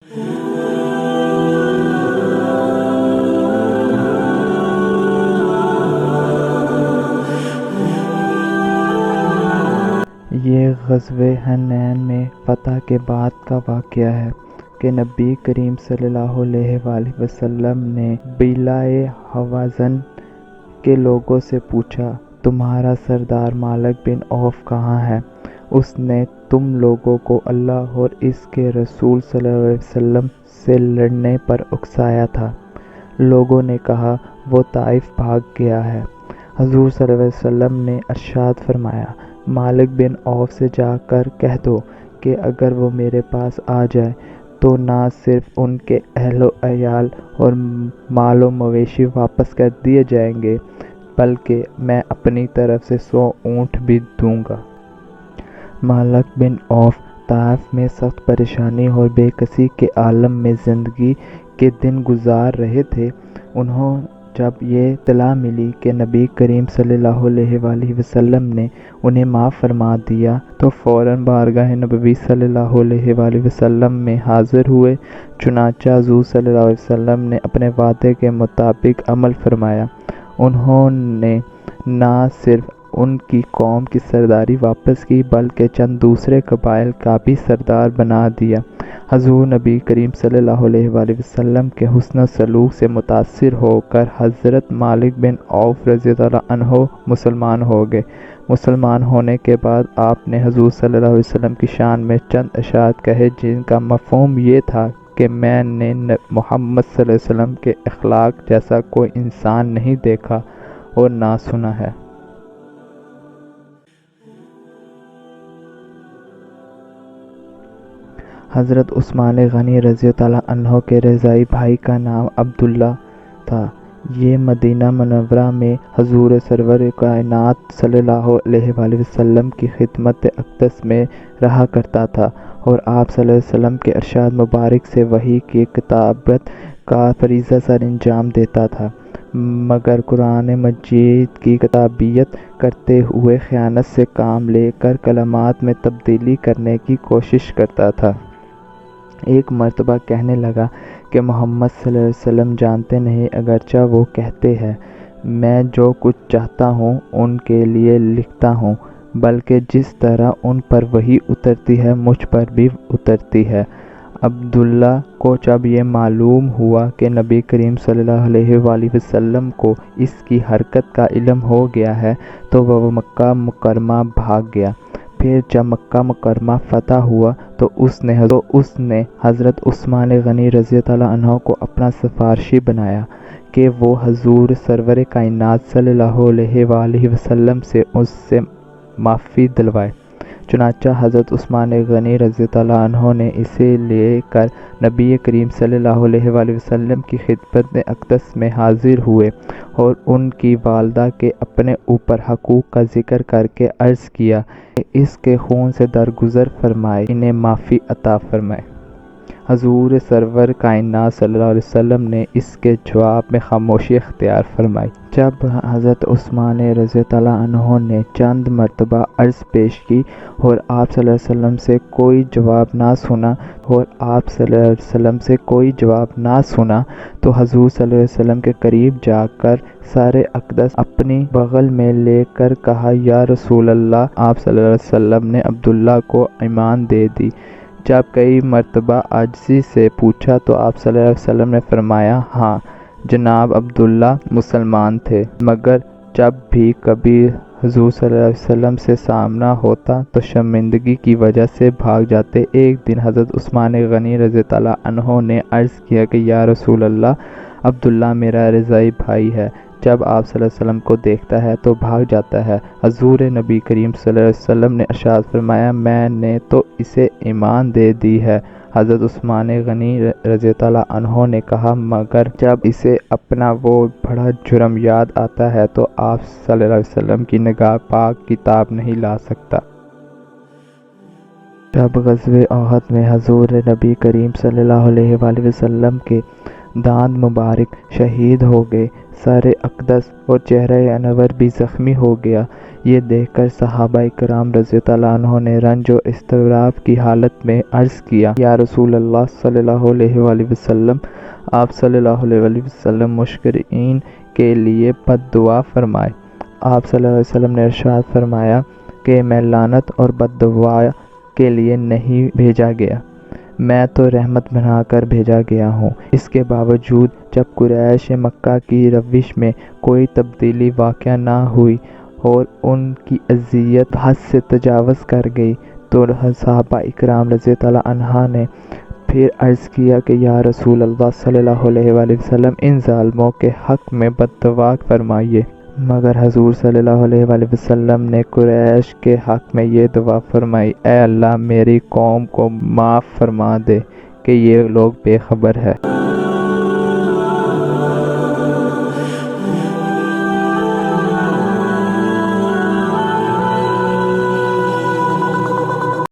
یہ غزوہ حنین میں فتح کے بعد کا واقعہ ہے کہ نبی کریم صلی اللہ علیہ وآلہ وسلم نے قبیلۂ حوازن کے لوگوں سے پوچھا، تمہارا سردار مالک بن عوف کہاں ہے؟ اس نے تم لوگوں کو اللہ اور اس کے رسول صلی اللہ علیہ وسلم سے لڑنے پر اکسایا تھا۔ لوگوں نے کہا، وہ طائف بھاگ گیا ہے۔ حضور صلی اللہ علیہ وسلم نے ارشاد فرمایا، مالک بن عوف سے جا کر کہہ دو کہ اگر وہ میرے پاس آ جائے تو نہ صرف ان کے اہل و عیال اور مال و مویشی واپس کر دیے جائیں گے بلکہ میں اپنی طرف سے 100 اونٹ بھی دوں گا۔ مالک بن عوف طائف میں سخت پریشانی اور بے کسی کے عالم میں زندگی کے دن گزار رہے تھے۔ انہیں جب یہ اطلاع ملی کہ نبی کریم صلی اللہ علیہ وآلہ وسلم نے انہیں معاف فرما دیا تو فوراً بارگاہ نبوی صلی اللہ علیہ وآلہ وسلم میں حاضر ہوئے۔ چنانچہ حضور صلی اللہ علیہ وسلم نے اپنے وعدے کے مطابق عمل فرمایا۔ انہوں نے نہ صرف ان کی قوم کی سرداری واپس کی بلکہ چند دوسرے قبائل کا بھی سردار بنا دیا۔ حضور نبی کریم صلی اللہ علیہ وآلہ وسلم کے حسن سلوک سے متاثر ہو کر حضرت مالک بن عوف رضی اللہ عنہ مسلمان ہو گئے۔ مسلمان ہونے کے بعد آپ نے حضور صلی اللہ علیہ وسلم کی شان میں چند اشعار کہے جن کا مفہوم یہ تھا کہ میں نے محمد صلی اللہ علیہ وسلم کے اخلاق جیسا کوئی انسان نہیں دیکھا اور نہ سنا ہے۔ حضرت عثمان غنی رضی اللہ عنہ کے رضاعی بھائی کا نام عبداللہ تھا۔ یہ مدینہ منورہ میں حضور سرور کائنات صلی اللہ علیہ وآلہ وسلم کی خدمت اقدس میں رہا کرتا تھا اور آپ صلی اللہ علیہ وسلم کے ارشاد مبارک سے وحی کی کتابت کا فریضہ سر انجام دیتا تھا، مگر قرآن مجید کی کتابیت کرتے ہوئے خیانت سے کام لے کر کلمات میں تبدیلی کرنے کی کوشش کرتا تھا۔ ایک مرتبہ کہنے لگا کہ محمد صلی اللہ علیہ وسلم جانتے نہیں، اگرچہ وہ کہتے ہیں میں جو کچھ چاہتا ہوں ان کے لیے لکھتا ہوں، بلکہ جس طرح ان پر وحی اترتی ہے مجھ پر بھی اترتی ہے۔ عبداللہ کو جب یہ معلوم ہوا کہ نبی کریم صلی اللہ علیہ وآلہ وسلم کو اس کی حرکت کا علم ہو گیا ہے تو وہ مکہ مکرمہ بھاگ گیا۔ پھر جب مکہ مکرمہ فتح ہوا تو اس نے حضرت عثمان غنی رضی اللہ عنہ کو اپنا سفارشی بنایا کہ وہ حضور سرور کائنات صلی اللہ علیہ وآلہ وسلم سے اس سے معافی دلوائے۔ چنانچہ حضرت عثمان غنی رضی اللہ عنہ نے اسے لے کر نبی کریم صلی اللہ علیہ وآلہ وسلم کی خدمت اقدس میں حاضر ہوئے اور ان کی والدہ کے اپنے اوپر حقوق کا ذکر کر کے عرض کیا کہ اس کے خون سے درگزر فرمائے، انہیں معافی عطا فرمائے۔ حضور سرور کائنات صلی اللہ علیہ وسلم نے اس کے جواب میں خاموشی اختیار فرمائی۔ جب حضرت عثمان رضی اللہ عنہ نے چند مرتبہ عرض پیش کی اور آپ صلی اللہ علیہ وسلم سے کوئی جواب نہ سنا تو حضور صلی اللہ علیہ وسلم کے قریب جا کر سر اقدس اپنی بغل میں لے کر کہا، یا رسول اللہ، آپ صلی اللہ علیہ وسلم نے عبداللہ کو ایمان دے دی۔ جب کئی مرتبہ عاجزی سے پوچھا تو آپ صلی اللہ علیہ وسلم نے فرمایا، ہاں جناب، عبداللہ مسلمان تھے، مگر جب بھی کبھی حضور صلی اللہ علیہ وسلم سے سامنا ہوتا تو شرمندگی کی وجہ سے بھاگ جاتے۔ ایک دن حضرت عثمان غنی رضی اللہ عنہ نے عرض کیا کہ یا رسول اللہ، عبداللہ میرا رضاعی بھائی ہے، جب آپ صلی اللہ علیہ وسلم کو دیکھتا ہے تو بھاگ جاتا ہے۔ حضور نبی کریم صلی اللہ علیہ وسلم نے ارشاد فرمایا، میں نے تو اسے ایمان دے دی ہے۔ حضرت عثمان غنی رضی اللہ عنہ نے کہا، مگر جب اسے اپنا وہ بڑا جرم یاد آتا ہے تو آپ صلی اللہ علیہ وسلم کی نگاہ پاک کی تاب نہیں لا سکتا۔ جب غزوہ احد میں حضور نبی کریم صلی اللہ علیہ وآلہ وسلم کے دانت مبارک شہید ہو گئے، سر اقدس اور چہرہ انور بھی زخمی ہو گیا۔ یہ دیکھ کر صحابہ کرام رضی اللہ عنہ نے رنج و اضطراب کی حالت میں عرض کیا، یا رسول اللہ صلی اللہ علیہ وآلہ وسلم، آپ صلی اللہ علیہ وآلہ وسلم مشرکین کے لیے بد دعا فرمائیں۔ آپ صلی اللہ علیہ وسلم نے ارشاد فرمایا کہ میں لعنت اور بد دعا کے لیے نہیں بھیجا گیا، میں تو رحمت بنا کر بھیجا گیا ہوں۔ اس کے باوجود جب قریش مکہ کی روش میں کوئی تبدیلی واقع نہ ہوئی اور ان کی اذیت حد سے تجاوز کر گئی تو صحابہ اکرام رضی اللہ عنہ نے پھر عرض کیا کہ یا رسول اللہ صلی اللہ علیہ وآلہ وسلم، ان ظالموں کے حق میں بد دعا فرمائیے۔ مگر حضور صلی اللہ علیہ وآلہ وسلم نے قریش کے حق میں یہ دعا فرمائی، اے اللہ میری قوم کو معاف فرما دے کہ یہ لوگ بے خبر ہے۔